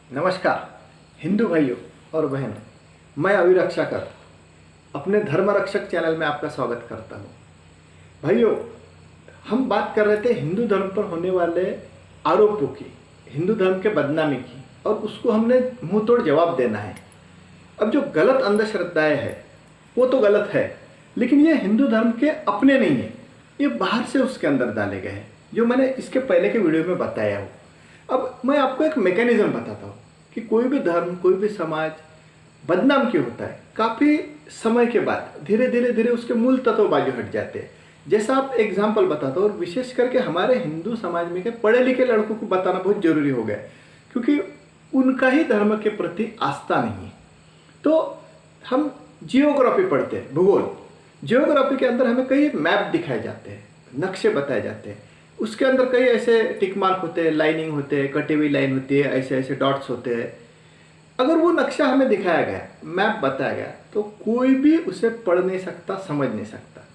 नमस्कार हिंदू भाइयों और बहन, मैं अविरक्षाकर अपने धर्म रक्षक चैनल में आपका स्वागत करता हूँ। भाइयों, हम बात कर रहे थे हिंदू धर्म पर होने वाले आरोपों की, हिंदू धर्म के बदनामी की, और उसको हमने मुंह तोड़ जवाब देना है। अब जो गलत अंधश्रद्धाएं है वो तो गलत है, लेकिन ये हिंदू धर्म के अपने नहीं है, ये बाहर से उसके अंदर डाले गए हैं, जो मैंने इसके पहले के वीडियो में बताया हो। अब मैं आपको एक मैकेनिज्म बताता हूँ कि कोई भी धर्म, कोई भी समाज बदनाम क्यों होता है। काफ़ी समय के बाद धीरे धीरे उसके मूल तत्व बाजू हट जाते हैं। जैसा आप एग्जाम्पल बताता हूँ, और विशेष करके हमारे हिंदू समाज में के पढ़े लिखे लड़कों को बताना बहुत जरूरी हो गया, क्योंकि उनका ही धर्म के प्रति आस्था नहीं है। तो हम जियोग्राफी पढ़ते हैं, भूगोल। जियोग्राफी के अंदर हमें कई मैप दिखाए जाते हैं, नक्शे बताए जाते हैं। उसके अंदर कई ऐसे टिक मार्क होते हैं, लाइनिंग होते हैं, कटी हुई लाइन होती है, ऐसे ऐसे डॉट्स होते हैं। अगर वो नक्शा हमें दिखाया गया, मैप बताया गया, तो कोई भी उसे पढ़ नहीं सकता, समझ नहीं सकता।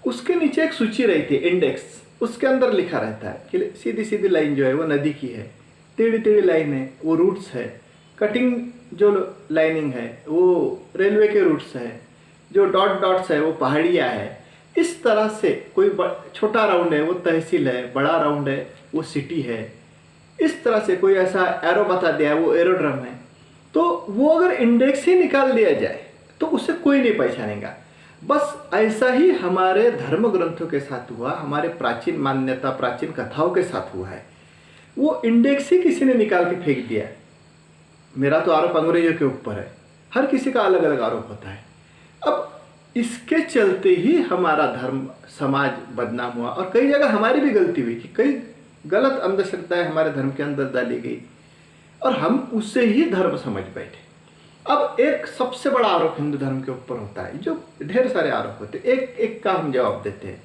उसके नीचे एक सूची रहती है, इंडेक्स, उसके अंदर लिखा रहता है कि सीधी सीधी लाइन जो है वो नदी की है, टेढ़ी टेढ़ी लाइन है वो रूट्स है, कटिंग जो लाइनिंग है वो रेलवे के रूट्स है, जो डॉट डॉट्स है वो पहाड़ियाँ है। इस तरह से कोई छोटा राउंड है वो तहसील है, बड़ा राउंड है वो सिटी है। इस तरह से कोई ऐसा एरो बता दिया है वो एरोड्रम है। तो वो अगर इंडेक्स ही निकाल दिया जाए तो उसे कोई नहीं पहचानेगा। बस ऐसा ही हमारे धर्म ग्रंथों के साथ हुआ, हमारे प्राचीन मान्यता, प्राचीन कथाओं के साथ हुआ है। वो इंडेक्स ही किसी ने निकाल के फेंक दिया। मेरा तो आरोप अंग्रेजों के ऊपर है, हर किसी का अलग अलग आरोप होता है। अब इसके चलते ही हमारा धर्म समाज बदनाम हुआ, और कई जगह हमारी भी गलती हुई कि कई गलत अंधश्रद्धाएं हमारे धर्म के अंदर डाली गई और हम उससे ही धर्म समझ बैठे। अब एक सबसे बड़ा आरोप हिंदू धर्म के ऊपर होता है, जो ढेर सारे आरोप होते हैं, एक एक का हम जवाब देते हैं।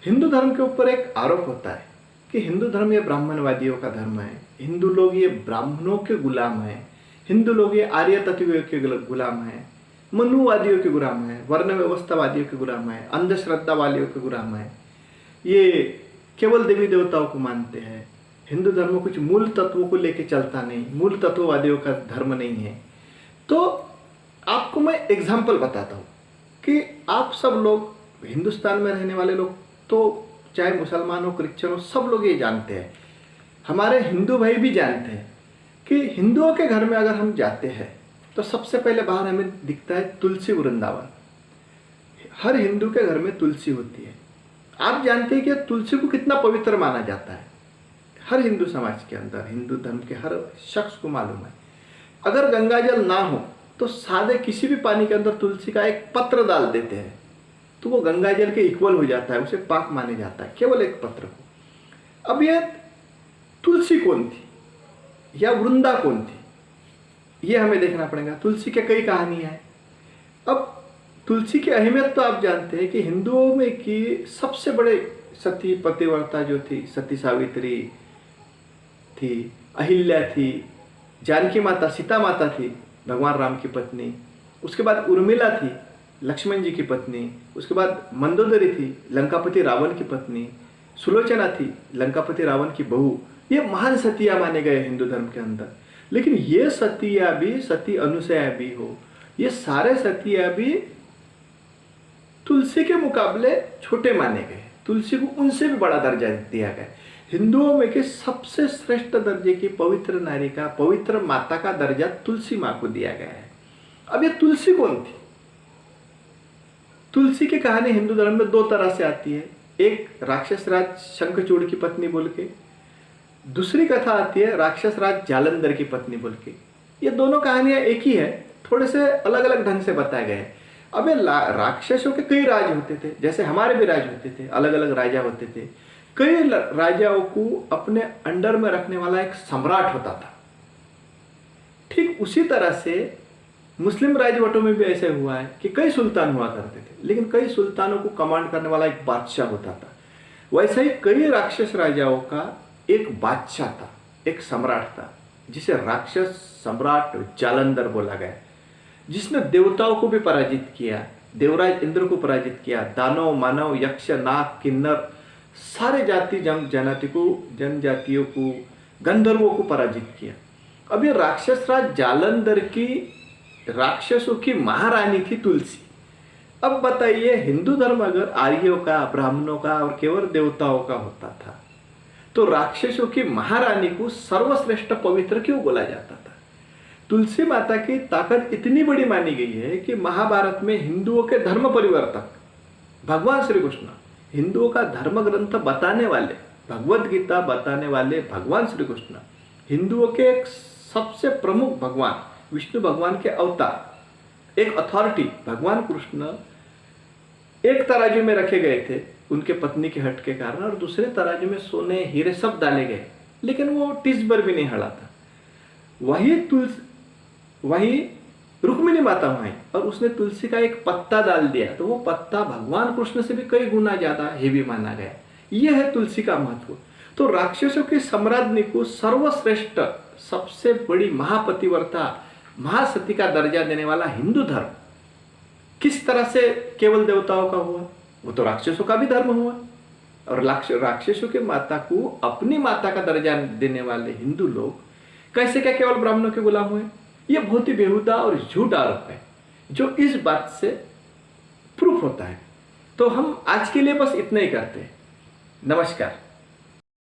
हिंदू धर्म के ऊपर एक आरोप होता है कि हिंदू धर्म ये ब्राह्मणवादियों का धर्म है, हिंदू लोग ये ब्राह्मणों के गुलाम हैं, हिंदू लोग ये आर्य तत्वियों के गुलाम हैं, मनुवादियों के गुलाम है, वर्ण व्यवस्थावादियों के गुलाम है, अंधश्रद्धा वालियों के गुलाम है, ये केवल देवी देवताओं को मानते हैं। हिंदू धर्म कुछ मूल तत्वों को लेके चलता नहीं, मूल तत्ववादियों का धर्म नहीं है। तो आपको मैं एग्जाम्पल बताता हूँ कि आप सब लोग, हिंदुस्तान में रहने वाले लोग, तो चाहे मुसलमान हो, क्रिश्चियन हो, सब लोग ये जानते हैं, हमारे हिंदू भाई भी जानते हैं कि हिंदुओं के घर में अगर हम जाते हैं तो सबसे पहले बाहर हमें दिखता है तुलसी वृंदावन। हर हिंदू के घर में तुलसी होती है। आप जानते हैं कि तुलसी को कितना पवित्र माना जाता है। हर हिंदू समाज के अंदर, हिंदू धर्म के हर शख्स को मालूम है, अगर गंगा जल ना हो तो सादे किसी भी पानी के अंदर तुलसी का एक पत्र डाल देते हैं तो वो गंगा जल के इक्वल हो जाता है, उसे पाक माने जाता है, केवल एक पत्र को। अब ये तुलसी कौन थी या वृंदा कौन थी, ये हमें देखना पड़ेगा। तुलसी के कई कहानियां हैं। अब तुलसी की अहमियत तो आप जानते हैं कि हिंदुओं में की सबसे बड़े सती पतिव्रता जो थी, सती सावित्री थी, अहिल्या थी, जानकी माता, सीता माता थी, भगवान राम की पत्नी। उसके बाद उर्मिला थी, लक्ष्मण जी की पत्नी। उसके बाद मंदोदरी थी, लंकापति रावण की पत्नी। सुलोचना थी, लंकापति रावण की बहू। ये महान सतिया माने गए हिंदू धर्म के अंदर। लेकिन ये सतिया भी, सती अनुसया भी हो, ये सारे सतिया भी तुलसी के मुकाबले छोटे माने गए। तुलसी को उनसे भी बड़ा दर्जा दिया गया। हिंदुओं में के सबसे श्रेष्ठ दर्जे की पवित्र नारी का, पवित्र माता का दर्जा तुलसी माँ को दिया गया है। अब ये तुलसी कौन थी? तुलसी की कहानी हिंदू धर्म में दो तरह से आती है। एक राक्षस राज शंखचूड़ की पत्नी बोल के, दूसरी कथा आती है राक्षस राज जालंधर की पत्नी बोल के। ये दोनों कहानियां एक ही है, थोड़े से अलग अलग ढंग से बताए गए हैं। अब ये राक्षसों के कई राज होते थे, जैसे हमारे भी राज होते थे, अलग अलग राजा होते थे। कई राजाओं को अपने अंडर में रखने वाला एक सम्राट होता था। ठीक उसी तरह से मुस्लिम राजवटों में भी ऐसे हुआ है कि कई सुल्तान हुआ करते थे, लेकिन कई सुल्तानों को कमांड करने वाला एक बादशाह होता था। वैसे ही कई राक्षस राजाओं का एक बादशाह था, एक सम्राट था, जिसे राक्षस सम्राट जालंधर बोला गया, जिसने देवताओं को भी पराजित किया, देवराज इंद्र को पराजित किया, दानव, मानव, यक्ष, नाग, किन्नर, सारे जाति जनजातियों को, गंधर्वों को पराजित किया। अब ये राक्षस राज जालंधर की राक्षसों की महारानी थी तुलसी। अब बताइए, हिंदू धर्म अगर आर्यों का, ब्राह्मणों का और केवल देवताओं का होता था, तो राक्षसों की महारानी को सर्वश्रेष्ठ पवित्र क्यों बोला जाता था? तुलसी माता की ताकत इतनी बड़ी मानी गई है कि महाभारत में हिंदुओं के धर्म परिवर्तक भगवान श्री कृष्ण, हिंदुओं का धर्म ग्रंथ बताने वाले, भगवत गीता बताने वाले भगवान श्री कृष्ण, हिंदुओं के एक सबसे प्रमुख भगवान, विष्णु भगवान के अवतार, एक अथॉरिटी भगवान कृष्ण एक तराजू में रखे गए थे उनके पत्नी के हट के कारण, और दूसरे तराजू में सोने हीरे सब डाले गए, लेकिन वो टिस भर भी नहीं हड़ा था। वही रुक्मिणी माता वहीं, और उसने तुलसी का एक पत्ता डाल दिया, तो वो पत्ता भगवान कृष्ण से भी कई गुना ज्यादा हेवी माना गया। यह है तुलसी का महत्व। तो राक्षसों की सम्राज्ञी को सर्वश्रेष्ठ, सबसे बड़ी महापतिव्रता, महासती का दर्जा देने वाला हिंदू धर्म किस तरह से केवल देवताओं का हुआ? वो तो राक्षसों का भी धर्म हुआ। और राक्षसों के माता को अपनी माता का दर्जा देने वाले हिंदू लोग कैसे क्या केवल ब्राह्मणों के गुलाम हुए? ये बहुत ही बेहुदा और झूठ आरोप है, जो इस बात से प्रूफ होता है। तो हम आज के लिए बस इतना ही करते हैं। नमस्कार।